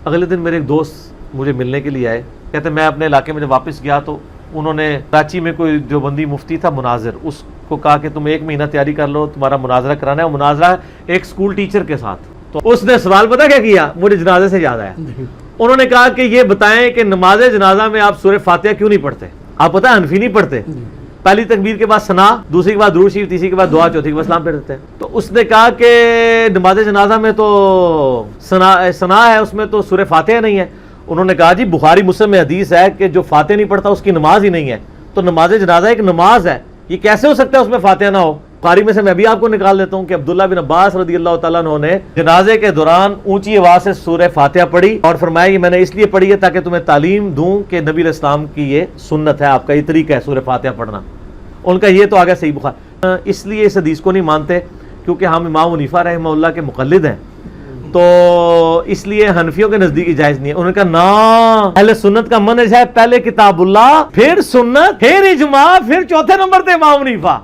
اگلے دن میرے ایک دوست مجھے ملنے کے لیے آئے، کہتے میں اپنے علاقے میں جب واپس گیا تو انہوں نے کراچی میں کوئی دیوبندی مفتی تھا مناظر، اس کو کہا کہ تم 1 مہینہ تیاری کر لو، تمہارا مناظرہ کرانا ہے، مناظرہ ایک سکول ٹیچر کے ساتھ۔ تو اس نے سوال پتہ کیا کیا، مجھے جنازے سے یاد آیا، انہوں نے کہا کہ یہ بتائیں کہ نماز جنازہ میں آپ سورہ فاتحہ کیوں نہیں پڑھتے؟ آپ پتہ ہے حنفی نہیں پڑھتے، پہلی تکبیر کے بعد ثنا، دوسری کے بعد درود شریف، تیسری کے بعد دعا، چوتھی کے بعد سلام پڑھ دیتے ہیں۔ تو اس نے کہا کہ نماز جنازہ میں تو ثنا ہے، اس میں تو سورہ فاتحہ نہیں ہے۔ انہوں نے کہا جی بخاری مسلم میں حدیث ہے کہ جو فاتحہ نہیں پڑھتا اس کی نماز ہی نہیں ہے، تو نماز جنازہ ایک نماز ہے، یہ کیسے ہو سکتا ہے اس میں فاتحہ نہ ہو؟ بخاری میں سے میں بھی آپ کو نکال دیتا ہوں کہ عبداللہ بن عباس رضی اللہ تعالیٰ عنہ نے جنازے کے دوران اونچی آواز سے سورہ فاتحہ پڑھی اور فرمایا کہ میں نے اس لیے پڑھی ہے تاکہ تمہیں تعلیم دوں کہ نبی علیہ السلام کی یہ سنت ہے، آپ کا یہ طریقہ ہے سورہ فاتحہ پڑھنا۔ ان کا یہ تو آگے صحیح بخاری، اس لیے اس حدیث کو نہیں مانتے کیونکہ ہم امام حنیفہ رحمہ اللہ کے مقلد ہیں، تو اس لیے حنفیوں کے نزدیک جائز نہیں ہے۔ انہوں نے کہا نا، اہل سنت کا منہج ہے پہلے کتاب اللہ، پھر سنت، پھر اجماع، پھر چوتھے نمبر پہ امام حنیفہ۔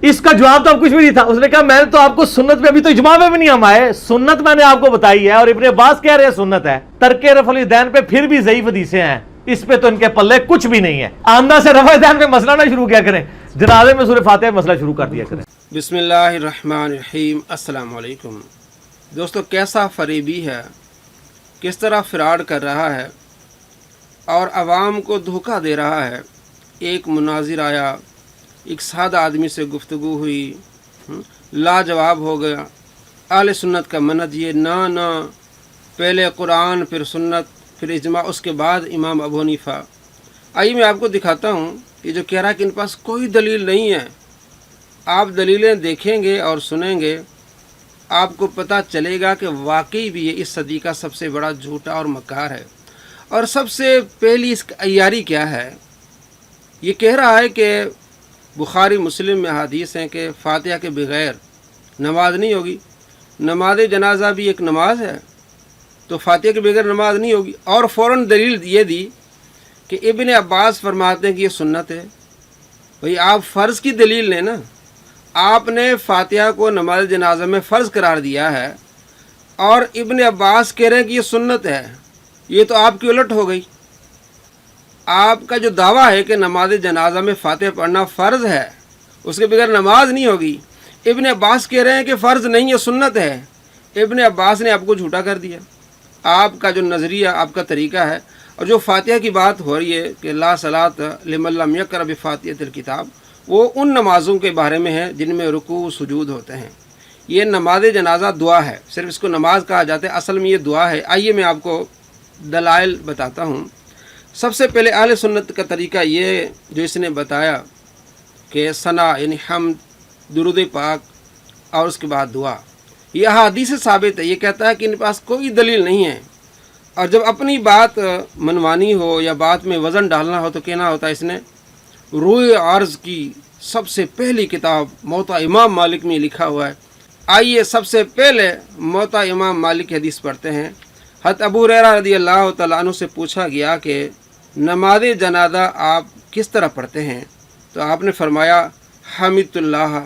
اس کا جواب تو اب کچھ بھی نہیں تھا۔ اس نے کہا میں نے تو آپ کو سنت پہ، ابھی تو اجماع پہ بھی نہیں ہم آئے، سنت میں نے آپ کو بتائی ہے، اور ابن عباس کہہ رہے ہیں سنت ہے، ترک رفع الیدین پہ پھر بھی ضعیف حدیثیں ہیں، اس پہ تو ان کے پلے کچھ بھی نہیں ہے۔ آندہ سے رفع الیدین پہ مسئلہ نہ شروع کیا کریں، جنازے میں سورہ فاتحہ مسئلہ شروع کر دیا کریں۔ بسم اللہ الرحمن الرحیم۔ السلام علیکم دوستو، کیسا فریبی ہے، کس طرح فراڈ کر رہا ہے اور عوام کو دھوکہ دے رہا ہے۔ ایک مناظر آیا، ایک سادہ آدمی سے گفتگو ہوئی، لاجواب ہو گیا۔ اہل سنت کا منہج یہ نہ پہلے قرآن، پھر سنت، پھر اجماع، اس کے بعد امام ابو حنیفہ۔ آئیے میں آپ کو دکھاتا ہوں کہ جو کہہ رہا ہے کہ ان پاس کوئی دلیل نہیں ہے، آپ دلیلیں دیکھیں گے اور سنیں گے، آپ کو پتہ چلے گا کہ واقعی بھی یہ اس صدی کا سب سے بڑا جھوٹا اور مکار ہے۔ اور سب سے پہلی اس کی عیاری کیا ہے، یہ کہہ رہا ہے کہ بخاری مسلم میں حدیث ہیں کہ فاتحہ کے بغیر نماز نہیں ہوگی، نماز جنازہ بھی ایک نماز ہے تو فاتحہ کے بغیر نماز نہیں ہوگی، اور فوراً دلیل یہ دی کہ ابن عباس فرماتے ہیں کہ یہ سنت ہے۔ بھئی آپ فرض کی دلیل لیں نا، آپ نے فاتحہ کو نماز جنازہ میں فرض قرار دیا ہے اور ابن عباس کہہ رہے ہیں کہ یہ سنت ہے، یہ تو آپ کی الٹ ہو گئی۔ آپ کا جو دعویٰ ہے کہ نماز جنازہ میں فاتحہ پڑھنا فرض ہے، اس کے بغیر نماز نہیں ہوگی، ابن عباس کہہ رہے ہیں کہ فرض نہیں ہے، سنت ہے۔ ابن عباس نے آپ کو جھوٹا کر دیا۔ آپ کا جو نظریہ، آپ کا طریقہ ہے، اور جو فاتحہ کی بات ہو رہی ہے کہ لا صلاۃ لمن لم یقرأ بفاتحۃ الکتاب، وہ ان نمازوں کے بارے میں ہے جن میں رکوع سجود ہوتے ہیں۔ یہ نماز جنازہ دعا ہے، صرف اس کو نماز کہا جاتا ہے، اصل میں یہ دعا ہے۔ آئیے میں آپ کو دلائل بتاتا ہوں۔ سب سے پہلے اہل سنت کا طریقہ یہ جو اس نے بتایا کہ ثنا یعنی حمد، درود پاک اور اس کے بعد دعا، یہ احادیث سے ثابت ہے۔ یہ کہتا ہے کہ ان کے پاس کوئی دلیل نہیں ہے، اور جب اپنی بات منوانی ہو یا بات میں وزن ڈالنا ہو تو کہنا ہوتا ہے اس نے روح عرض کی سب سے پہلی کتاب موطا امام مالک میں لکھا ہوا ہے۔ آئیے سب سے پہلے موطا امام مالک کی حدیث پڑھتے ہیں۔ حضرت ابو ہریرہ رضی اللہ تعالیٰ عنہ سے پوچھا گیا کہ نماز جنازہ آپ کس طرح پڑھتے ہیں؟ تو آپ نے فرمایا حمد اللہ،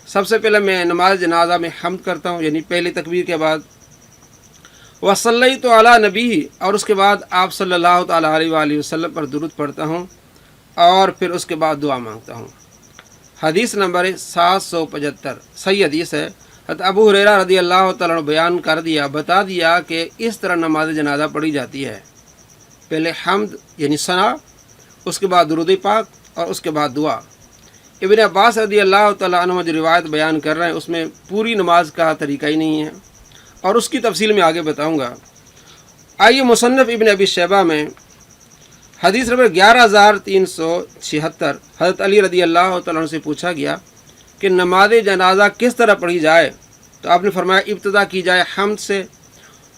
سب سے پہلے میں نماز جنازہ میں حمد کرتا ہوں، یعنی پہلی تکبیر کے بعد، وصلیت علی نبی، اور اس کے بعد آپ صلی اللہ تعالیٰ علیہ وآلہ وسلم پر درود پڑھتا ہوں، اور پھر اس کے بعد دعا مانگتا ہوں۔ حدیث نمبر 775 صحیح حدیث ہے۔ حضرت ابو ہریرہ رضی اللہ تعالیٰ عنہ بیان کر دیا، بتا دیا کہ اس طرح نماز جنازہ پڑھی جاتی ہے، پہلے حمد یعنی ثنا، اس کے بعد درود پاک اور اس کے بعد دعا۔ ابن عباس رضی اللہ تعالیٰ عنہ جو روایت بیان کر رہے ہیں اس میں پوری نماز کا طریقہ ہی نہیں ہے، اور اس کی تفصیل میں آگے بتاؤں گا۔ آئیے مصنف ابن ابی شیبہ میں حدیث نمبر 11376، حضرت علی رضی اللہ تعالیٰ عنہ سے پوچھا گیا کہ نماز جنازہ کس طرح پڑھی جائے؟ تو آپ نے فرمایا ابتدا کی جائے حمد سے،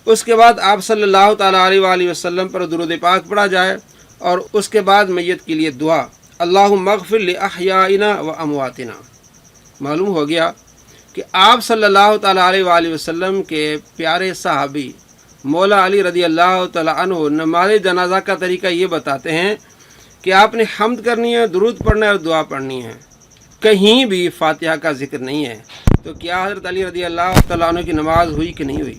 اس کے بعد آپ صلی اللہ تعالیٰ علیہ وآلہ وسلم پر درود پاک پڑھا جائے، اور اس کے بعد میت کے لیے دعا، اللہم اغفر لأحیائنا و امواتنا۔ معلوم ہو گیا کہ آپ صلی اللہ تعالیٰ علیہ وآلہ وسلم کے پیارے صحابی مولا علی رضی اللہ تعالیٰ عنہ نماز جنازہ کا طریقہ یہ بتاتے ہیں کہ آپ نے حمد کرنی ہے، درود پڑھنا ہے اور دعا پڑھنی ہے، کہیں بھی فاتحہ کا ذکر نہیں ہے۔ تو کیا حضرت علی رضی اللہ تعالیٰ عنہ کی نماز ہوئی کہ نہیں ہوئی؟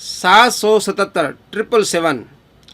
777 777,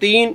3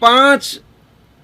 5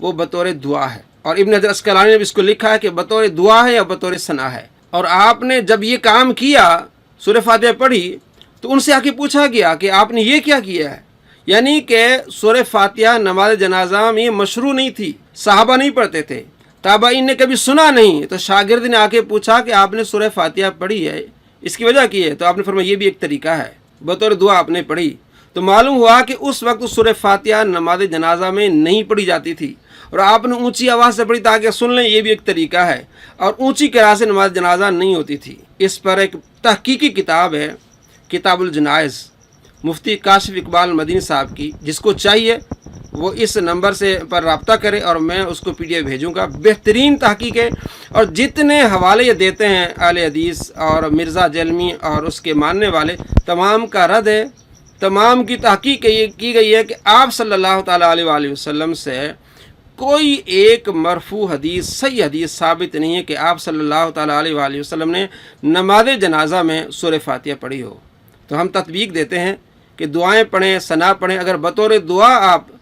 وہ بطور دعا ہے، اور ابن حجر اسقلانی نے بھی اس کو لکھا ہے کہ بطور دعا ہے یا بطور ثنا ہے۔ اور آپ نے جب یہ کام کیا، سورہ فاتحہ پڑھی، تو ان سے آ کے پوچھا گیا کہ آپ نے یہ کیا کیا ہے؟ یعنی کہ سورہ فاتحہ نماز جنازہ میں مشروع نہیں تھی، صحابہ نہیں پڑھتے تھے، تابعین نے کبھی سنا نہیں، تو شاگرد نے آ کے پوچھا کہ آپ نے سورہ فاتحہ پڑھی ہے، اس کی وجہ کی ہے؟ تو آپ نے فرمایا یہ بھی ایک طریقہ ہے، بطور دعا آپ نے پڑھی۔ تو معلوم ہوا کہ اس وقت سورہ فاتحہ نماز جنازہ میں نہیں پڑھی جاتی تھی، اور آپ نے اونچی آواز سے پڑھی تاکہ سن لیں، یہ بھی ایک طریقہ ہے، اور اونچی قراءت سے نماز جنازہ نہیں ہوتی تھی۔ اس پر ایک تحقیقی کتاب ہے، کتاب الجنائز، مفتی کاشف اقبال مدینی صاحب کی، جس کو چاہیے وہ اس نمبر سے پر رابطہ کرے اور میں اس کو PDF بھیجوں گا۔ بہترین تحقیق ہے، اور جتنے حوالے یہ دیتے ہیں اہل حدیث اور مرزا جلمی اور اس کے ماننے والے، تمام کا رد ہے، تمام کی تحقیق کی گئی ہے کہ آپ صلی اللہ تعالیٰ علیہ وآلہ وسلم سے کوئی ایک مرفوع حدیث، صحیح حدیث ثابت نہیں ہے کہ آپ صلی اللہ تعالیٰ علیہ وآلہ وسلم نے نماز جنازہ میں سورہ فاتحہ پڑھی ہو۔ تو ہم تطبیق دیتے ہیں کہ دعائیں پڑھیں، ثنا پڑھیں، اگر بطور دعا آپ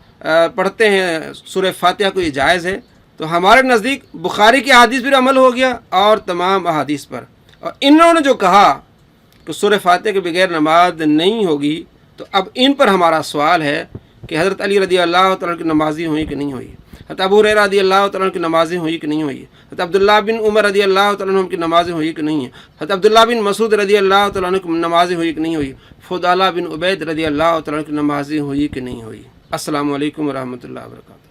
پڑھتے ہیں سورہ فاتحہ کو یہ جائز ہے، تو ہمارے نزدیک بخاری کی احادیث پر عمل ہو گیا اور تمام احادیث پر۔ اور انہوں نے جو کہا کہ سورہ فاتحہ کے بغیر نماز نہیں ہوگی، تو اب ان پر ہمارا سوال ہے کہ حضرت علی رضی اللہ تعالیٰ کی نمازی ہوئی کہ نہیں ہوئی، حضرت ابو ہریرہ رضی اللہ تعالیٰ کی نمازیں ہوئی کہ نہیں ہوئی، حضرت عبداللہ بن عمر رضی اللہ تعالیٰ عنہ کی نمازیں ہوئی کہ نہیں ہیں، حضرت عبداللہ بن مسعود رضی اللہ تعالیٰ عنہ کی نمازیں ہوئی کہ نہیں ہوئی، فضالہ بن عبید رضی اللہ تعالیٰ عنہ کی نمازیں ہوئی کہ نہیں ہوئی۔ السلام علیکم ورحمۃ اللہ وبرکاتہ۔